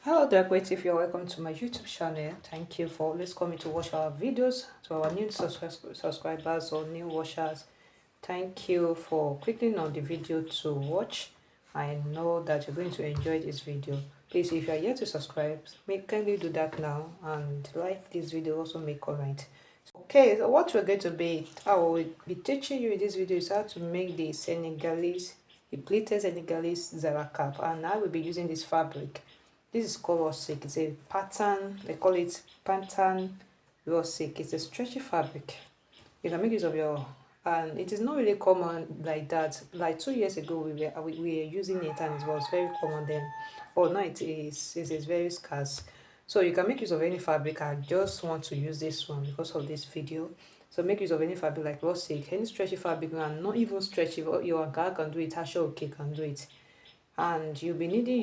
Hello there, great, if you're welcome to my YouTube channel. Thank you for always coming to watch our videos. To our new subscribers or new watchers, thank you for clicking on the video to watch. I know that you're going to enjoy this video. Please, if you are yet to subscribe, kindly do that now, and like this video, also make comment. Okay, so what we're going to be, I will be teaching you in this video is how to make the pleated Senegalese Zara cap, and I will be using this fabric. This is called rustic. It's a pattern, they call it pattern rustic. It's a stretchy fabric. You can make use of your, and it is not really common like that. Like 2 years ago, we were using it and it was very common then. But now it is very scarce. So you can make use of any fabric. I just want to use this one because of this video. So make use of any fabric like rustic, any stretchy fabric, and not even stretchy. Your Ankara can do it, Ashoke can do it. And you'll be needing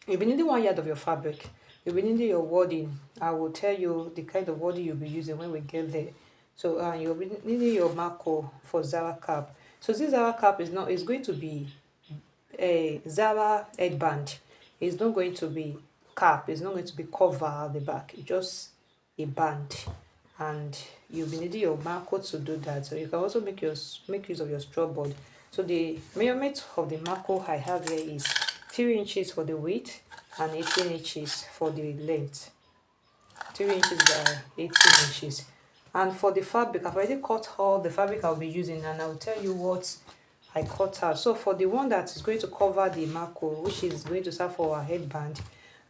1 yard of your fabric. You'll be needing your wording. I will tell you the kind of wording you'll be using when we get there. So you'll be needing your marco for Zara cap. So this Zara cap is going to be a Zara headband. It's not going to be cap. It's not going to be cover at the back. It's just a band. And you'll be needing your marco to do that. So you can also make use of your straw board. So the measurement of the marco I have here is 3 inches for the width and 18 inches for the length. 3 inches by 18 inches. And for the fabric, I've already cut all the fabric I'll be using, and I'll tell you what I cut out. So for the one that is going to cover the marco, which is going to serve for our headband,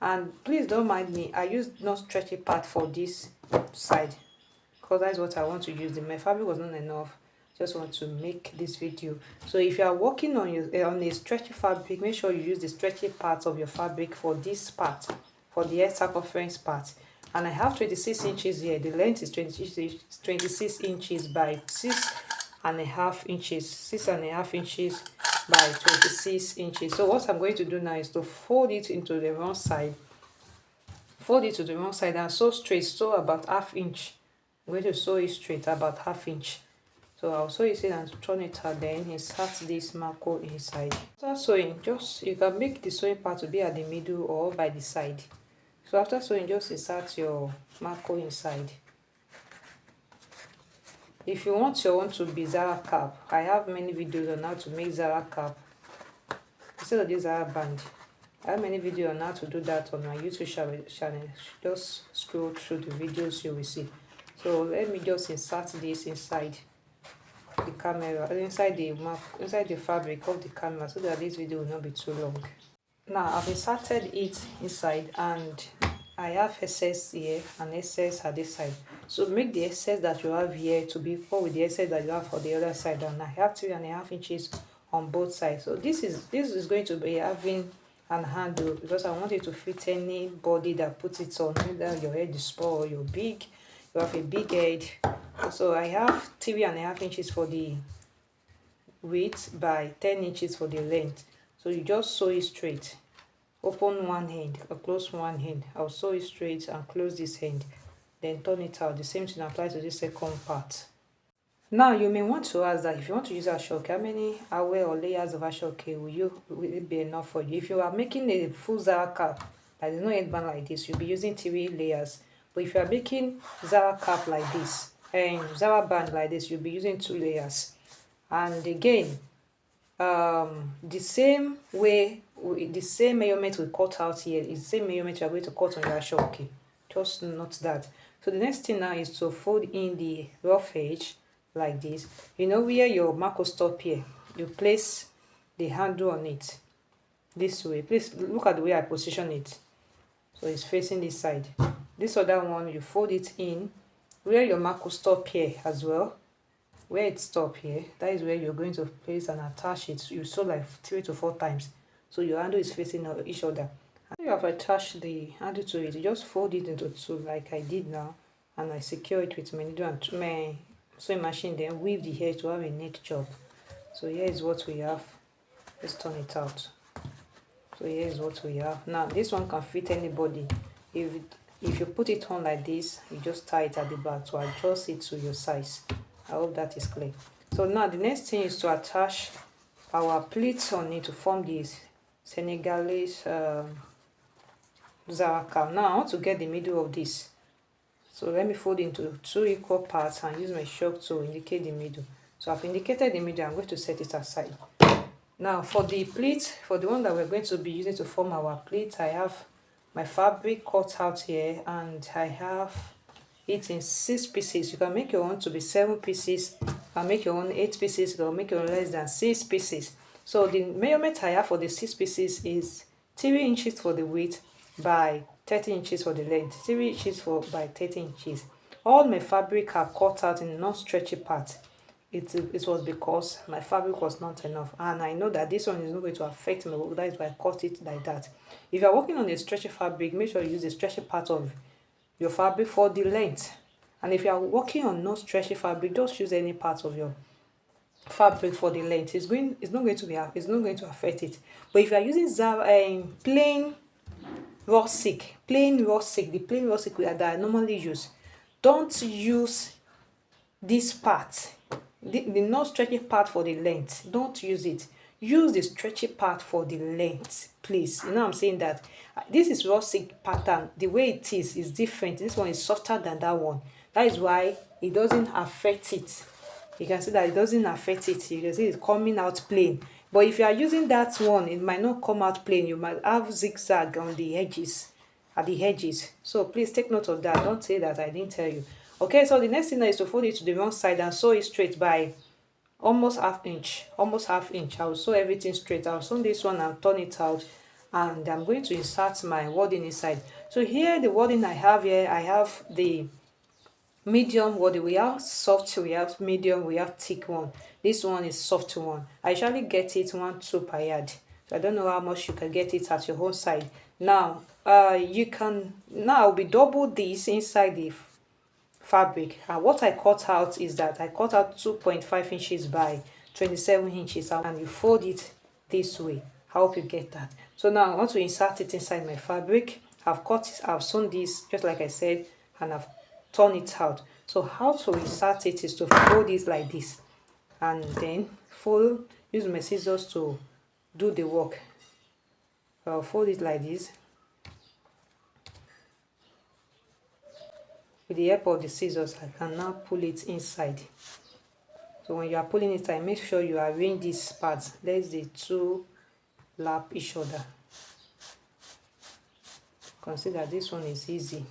and please don't mind me, I used not stretchy part for this side because that's what I want to use. My fabric was not enough. Just want to make this video. So if you are working on a stretchy fabric, make sure you use the stretchy part of your fabric for this part, for the head circumference part. And I have 26 inches here. The length is 26 inches by 6.5 inches. 6.5 inches by 26 inches. So what I'm going to do now is to fold it into the wrong side. Fold it to the wrong side and sew straight, sew about ½ inch. I'm going to sew it straight about ½ inch. So I'll sew it in and turn it out, then insert this marco inside. After sewing, you can make the sewing part to be at the middle or by the side. So after sewing, just insert your marco inside. If you want your own to be Zara cap, I have many videos on how to make Zara cap instead of this Zara band. I have many videos on how to do that on my YouTube channel. Just scroll through the videos, you will see. So let me just insert this inside the camera, inside the fabric of the camera, so that this video will not be too long. Now I've inserted it inside, and I have excess here and excess at this side. So make the excess that you have here to be equal with the excess that you have for the other side, and I have 3.5 inches on both sides. So this is going to be having an handle because I want it to fit anybody that puts it on, whether your head is small or you're big, you have a big head. So I have 3.5 inches for the width by 10 inches for the length. So you just sew it straight. Open one end or close one end. I'll sew it straight and close this end. Then turn it out. The same thing applies to the second part. Now you may want to ask that if you want to use ashoke, how many away or layers of ashoke will it be enough for you? If you are making a full Zara cap, like there's no headband like this, you'll be using 3 layers. But if you are making Zara cap like this, and Zara band like this, you'll be using 2 layers. And again, the same measurement we cut out here is the same measurement you are going to cut on your ashoke. Just note that. So the next thing now is to fold in the rough edge like this. You know where your marco stop here, you place the handle on it this way. Please look at the way I position it. So it's facing this side. This other one, you fold it in where your marco stop here as well. Where it stop here, that is where you're going to place and attach it. You sew like 3 to 4 times, so your handle is facing each other. After you have attached the handle to it, you just fold it into 2 like I did now, and I secure it with my needle and my sewing machine, then weave the hair to have a neck job. So here is what we have. Let's turn it out. So here is what we have. Now this one can fit anybody. If you put it on like this, you just tie it at the back to adjust it to your size. I hope that is clear. So now the next thing is to attach our pleats on it to form this Senegalese Zara cap. Now I want to get the middle of this. So let me fold into 2 equal parts and use my chalk to indicate the middle. So I've indicated the middle. I'm going to set it aside. Now for the pleat, for the one that we're going to be using to form our pleat, I have my fabric cut out here and I have it in 6 pieces. You can make your own to be 7 pieces, you can make your own 8 pieces, you can make your own less than 6 pieces. So the measurement I have for the 6 pieces is 3 inches for the width by 30 inches for the length, 3 inches by 30 inches. All my fabric are cut out in non-stretchy parts. It was because my fabric was not enough, and I know that this one is not going to affect my work. That is why I cut it like that. If you are working on a stretchy fabric, make sure you use the stretchy part of your fabric for the length. And if you are working on no stretchy fabric, just use any part of your fabric for the length. It's not going to affect it. But if you are using Zara plain raw silk, the plain raw silk that I normally use, don't use this part, the not stretchy part for the length. Don't use it. Use the stretchy part for the length, please. You know I'm saying that this is raw silk pattern. The way it is different. This one is softer than that one. That is why it doesn't affect it. You can see that it doesn't affect it. You can see it's coming out plain. But if you are using that one, it might not come out plain. You might have zigzag on the edges, at the edges. So please take note of that. Don't say that I didn't tell you. Okay, so the next thing is to fold it to the wrong side and sew it straight by almost half inch. I will sew everything straight. I'll sew this one and turn it out, and I'm going to insert my wording inside. So here, the wording I have here, I have the medium wording. We have soft, we have medium, we have thick one. This one is soft one. I usually get it 1-2 per yard. So I don't know how much you can get it at your own side. Now you can now be double this inside the fabric, and what I cut out is that I cut out 2.5 inches by 27 inches, and you fold it this way. I hope you get that. So now I want to insert it inside my fabric. I've sewn this just like I said, and I've torn it out. So how to insert it is to fold it like this, and then use my scissors to do the work. I'll fold it like this. With the help of the scissors, I can now pull it inside. So when you are pulling it, make sure you arrange these parts. Let the two lap each other. Consider this one is easy.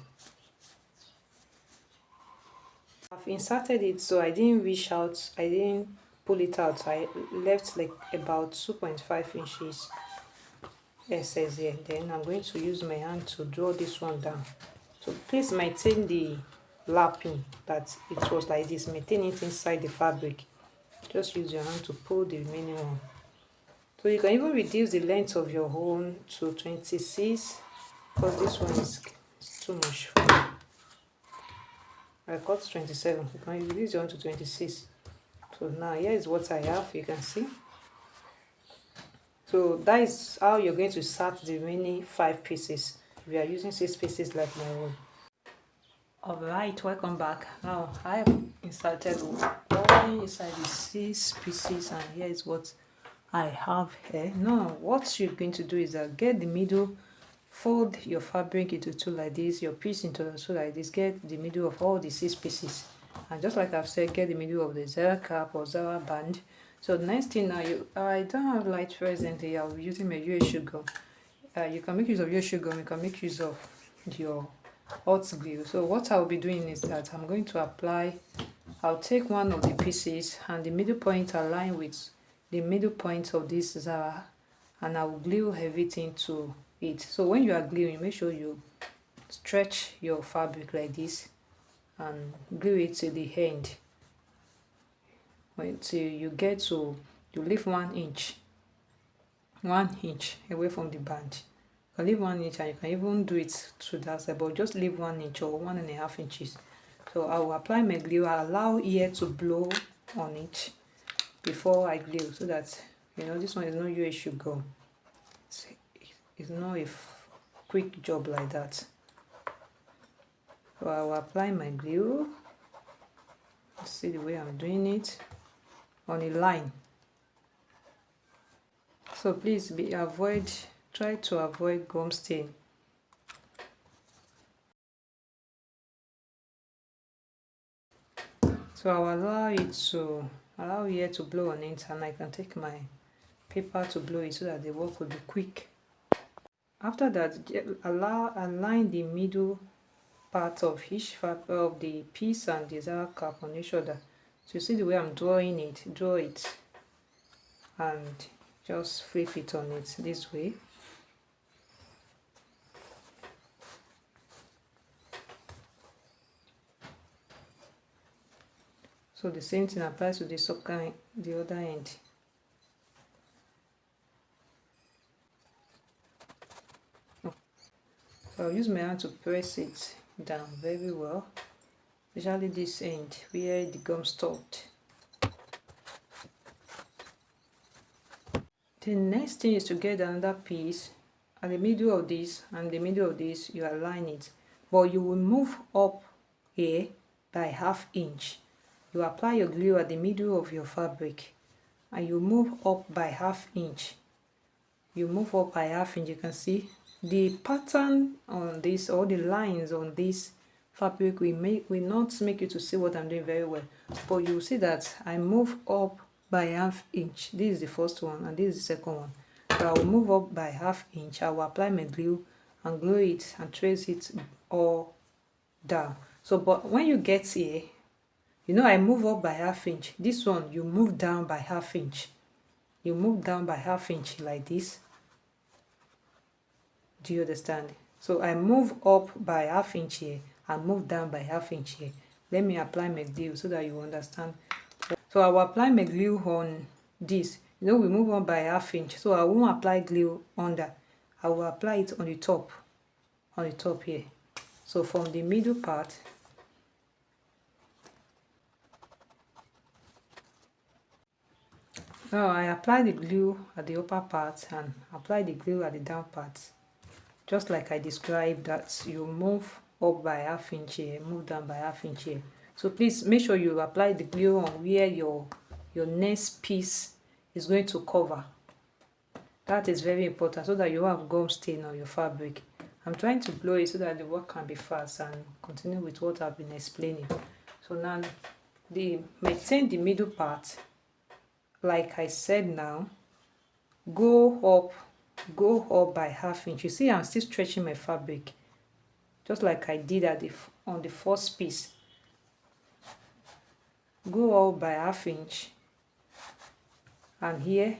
I've inserted it, so I didn't reach out, I didn't pull it out. I left like about 2.5 inches excess here. Then I'm going to use my hand to draw this one down. So please maintain the lapping, that it was like this. Maintain it inside the fabric. Just use your hand to pull the remaining one. So you can even reduce the length of your own to 26, because this one is too much for me. I cut 27. You can reduce your own to 26. So now here is what I have. You can see. So that is how you're going to start the remaining 5 pieces. If you are using 6 pieces like my own. Alright, welcome back. Now I have inserted one inside the 6 pieces, and here is what I have here. Now what you're going to do is that get the middle, fold your fabric into 2 like this, your piece into 2 like this, get the middle of all the 6 pieces, and just like I've said, get the middle of the Zara cap or Zara band. So the next thing now, I don't have light presently. I'll be using my UH gum. You can make use of UH gum, you can make use of your hot glue. So what I'll be doing is that I'm going to apply, I'll take one of the pieces and the middle point align with the middle point of this Zara, and I will glue everything to it. So when you are gluing, make sure you stretch your fabric like this and glue it to the end. Until you get to, you leave 1 inch away from the band. You can leave 1 inch, and you can even do it to that side, but just leave 1 inch or 1.5 inches. So I will apply my glue. I allow air to blow on it before I glue, so that this one is no UH gum. It's not a quick job like that. So I will apply my glue. See the way I'm doing it on a line. So please try to avoid gum stain So I'll allow here to blow on it, and I can take my paper to blow it so that the work will be quick. After that, align the middle part of each of the piece and the Zara cap on each other. So you see the way I'm drawing it, draw it and just flip it on it this way. So the same thing applies to the other end. So I'll use my hand to press it down very well, especially this end where the gum stopped. The next thing is to get another piece at the middle of this and the middle of this, you align it, but you will move up here by ½ inch. You apply your glue at the middle of your fabric and you move up by ½ inch. You move up by ½ inch. You can see the pattern on this, or the lines on this fabric will not make you to see what I'm doing very well, but you will see that I move up by ½ inch. This is the first one and this is the second one. So I will move up by ½ inch. I will apply my glue and glue it and trace it all down. So but when you get here, you know I move up by ½ inch. This one you move down by ½ inch. You move down by ½ inch like this. Do you understand? So I move up by ½ inch here and move down by ½ inch here. Let me apply my glue so that you understand. So I will apply my glue on this. You know we move on by ½ inch, so I won't apply glue under. I will apply it on the top here. So from the middle part, now I apply the glue at the upper part and apply the glue at the down part. Just like I described, that you move up by ½ inch here, move down by ½ inch here. So please make sure you apply the glue on where your next piece is going to cover. That is very important so that you have gum stain on your fabric. I'm trying to blow it so that the work can be fast and continue with what I've been explaining. So now maintain the middle part. Like I said now, go up by ½ inch. You see I'm still stretching my fabric just like I did on the first piece. Go up by ½ inch and here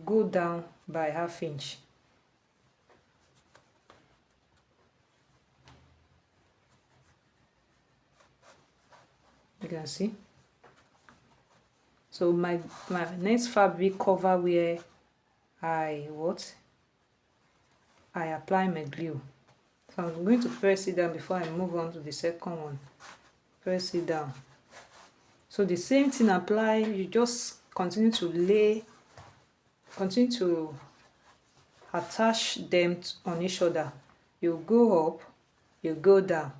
go down by ½ inch. You can see. So my next fabric cover where I apply my glue. So I'm going to press it down before I move on to the second one. Press it down. So the same thing apply. You just continue to attach them on each other. You go up, you go down,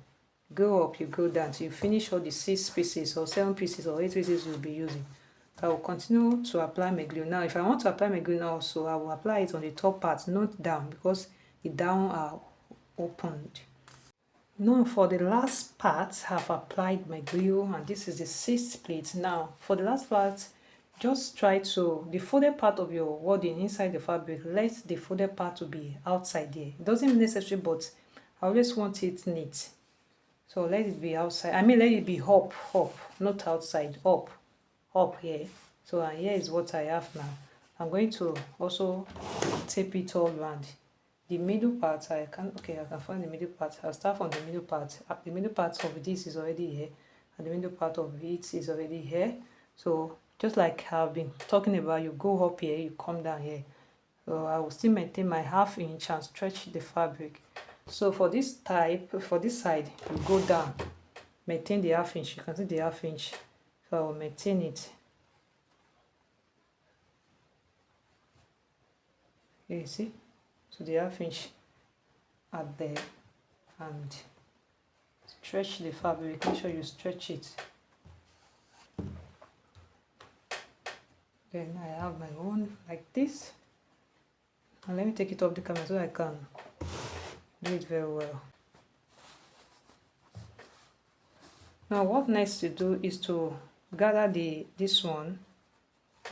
go up, you go down till you finish all the 6 pieces or 7 pieces or 8 pieces you'll be using. I will continue to apply my glue. Now if I want to apply my glue now also, I will apply it on the top part, not down, because the down are opened. Now for the last part, I've applied my glue and this is the 6th plate. Now for the last part, just try to, the folded part of your wadding inside the fabric, let the folded part to be outside there. It doesn't mean necessary, but I always want it neat. So let it be outside. I mean let it be up, not outside, up here. So here is what I have now. I'm going to also tape it all around. The middle part, I can find the middle part. I'll start from the middle part. The middle part of this is already here, and the middle part of it is already here. So just like I've been talking about, you go up here, you come down here. So I will still maintain my ½ inch and stretch the fabric. So for this side, you go down, maintain the ½ inch. You can see the ½ inch. So I will maintain it. Here you see. So the ½ inch at there and stretch the fabric. Make sure you stretch it. Then I have my own like this. And let me take it off the camera so I can do it very well. Now what next to do is to gather this one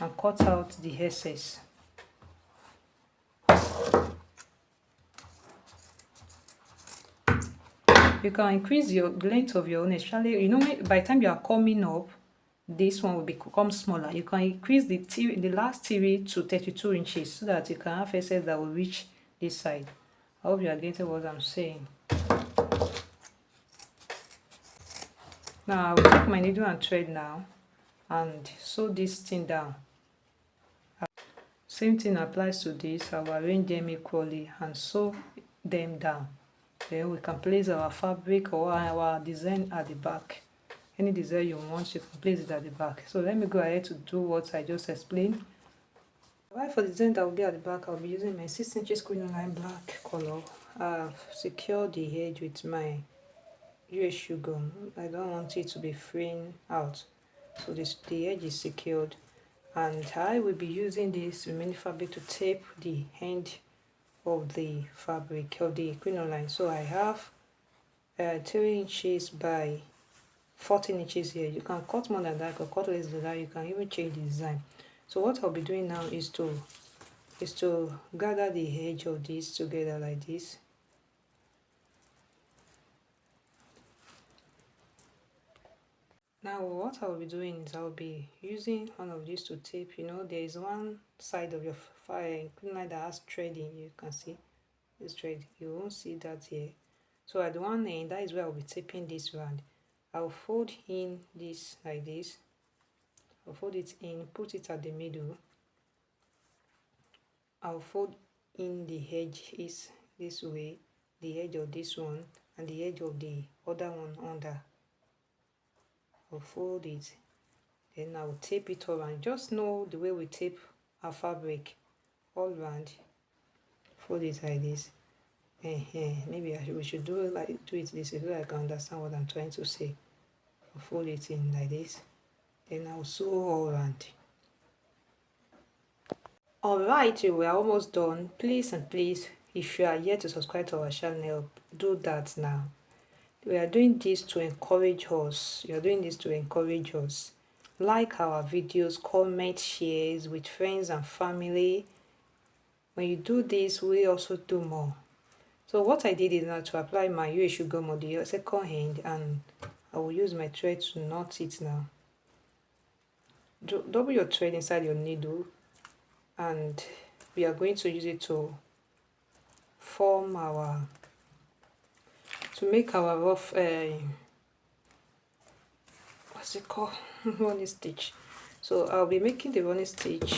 and cut out the excess. You can increase the length of your own, especially, you know, by the time you are coming up, this one will become smaller. You can increase the last TV to 32 inches so that you can have excess that will reach this side. I hope you are getting what I'm saying. Now I will take my needle and thread now and sew this thing down. Same thing applies to this. I will arrange them equally and sew them down. Then we can place our fabric or our design at the back. Any design you want, you can place it at the back. So let me go ahead to do what I just explained. Right, for the design that will be at the back, I'll be using my 6 inches crinoline black color. I've secured the edge with my US gum. I don't want it to be fraying out, so the edge is secured, and I will be using this remaining fabric to tape the end of the fabric of the crinoline. So I have 3 inches by 14 inches here. You can cut more than that or cut less than that. You can even change the design. So what I'll be doing now is to gather the edge of this together like this. Now what I'll be doing is I'll be using one of these to tape. You know, there is one side of your crinoline that has threading. You can see this thread. You won't see that here. So at one end, that is where I'll be taping this round. I'll fold in this like this. I'll fold it in, put it at the middle. I'll fold in the edge is this way, the edge of this one and the edge of the other one under. I'll fold it, then I'll tape it all around. Just know the way we tape our fabric all around. Fold it like this. Maybe we should do it this way so I can understand what I'm trying to say. I'll fold it in like this, then I'll sew all around. Alright, we are almost done. Please and please, if you are yet to subscribe to our channel, do that now. We are doing this to encourage us. You are doing this to encourage us. Like our videos, comment, shares with friends and family. When you do this, we also do more. So what I did is now to apply my US gum on the second hand, and I will use my thread to knot it now. Double your thread inside your needle, and we are going to use it to form our, to make our rough what's it called, running stitch. So I'll be making the running stitch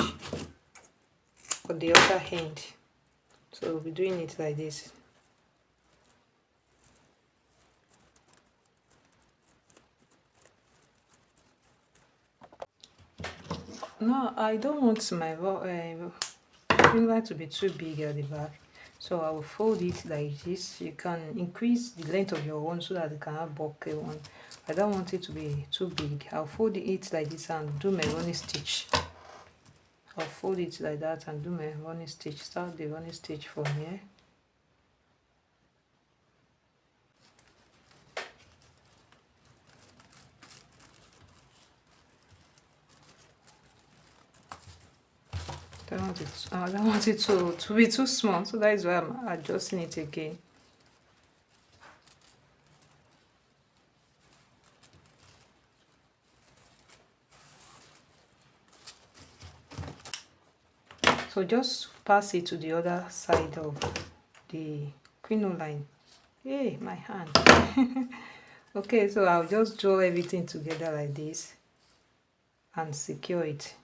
on the other hand. So we'll be doing it like this. No, I don't want my finger to be too big at the back, so I will fold it like this. You can increase the length of your one so that you can have bulky one. I don't want it to be too big. I'll fold it like this and do my running stitch. I'll fold it like that and do my running stitch. Start the running stitch from here. I don't want it to be too small, so that is why I'm adjusting it again. So just pass it to the other side of the crinoline. Hey, my hand. Okay, so I'll just draw everything together like this and secure it.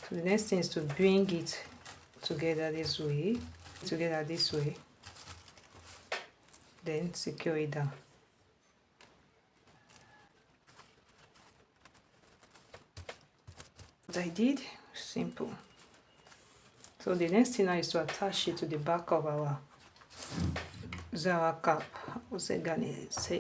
So the next thing is to bring it together this way, then secure it down. What I did, simple. So the next thing now is to attach it to the back of our Zara cap, or Senegalese.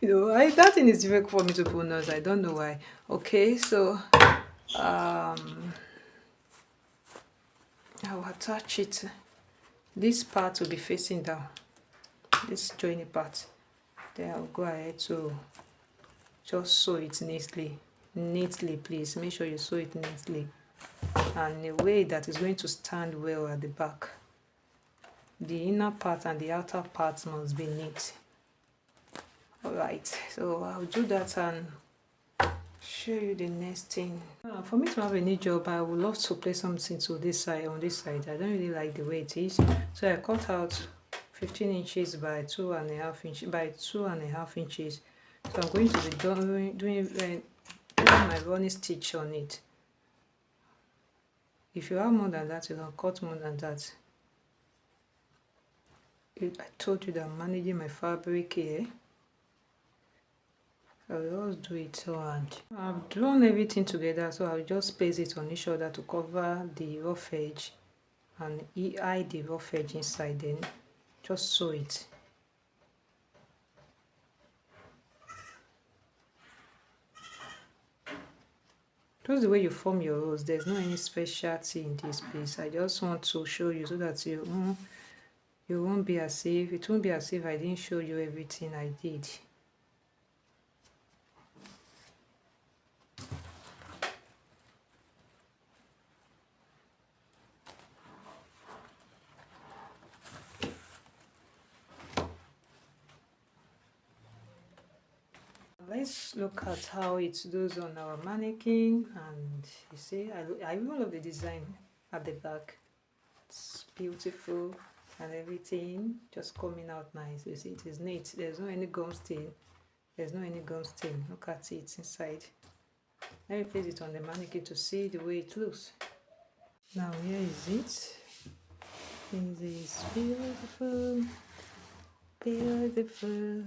You know, that thing is difficult for me to pronounce. I don't know why. Okay, so I'll attach it This part will be facing down, this joining part. Then I'll go ahead to just sew it neatly. Please make sure you sew it neatly and in a way that is going to stand well at the back. The inner part and the outer part must be neat. Alright, so I'll do that and show you the next thing. For me to have a neat job, I would love to place something to this side, on this side. I don't really like the way it is, so I cut out 15 inches by 2.5 inches by 2.5 inches. So I'm going to be doing my running stitch on it. If you have more than that, you can cut more than that. I told you that I'm managing my fabric here. I will just do it so, and I've drawn everything together, so I'll just place it on each other to cover the rough edge and hide the rough edge inside, then just sew it. Just the way you form your rows, there's no any specialty in this piece. I just want to show you so that you won't be as if, it won't be as if I didn't show you everything I did. Let's look at how it does on our mannequin, and you see I really love the design at the back. It's beautiful and everything just coming out nice. You see it is neat. There's no any gum stain. There's no any gum stain. Look at it inside. Let me place it on the mannequin to see the way it looks. Now here is it. It is beautiful, beautiful.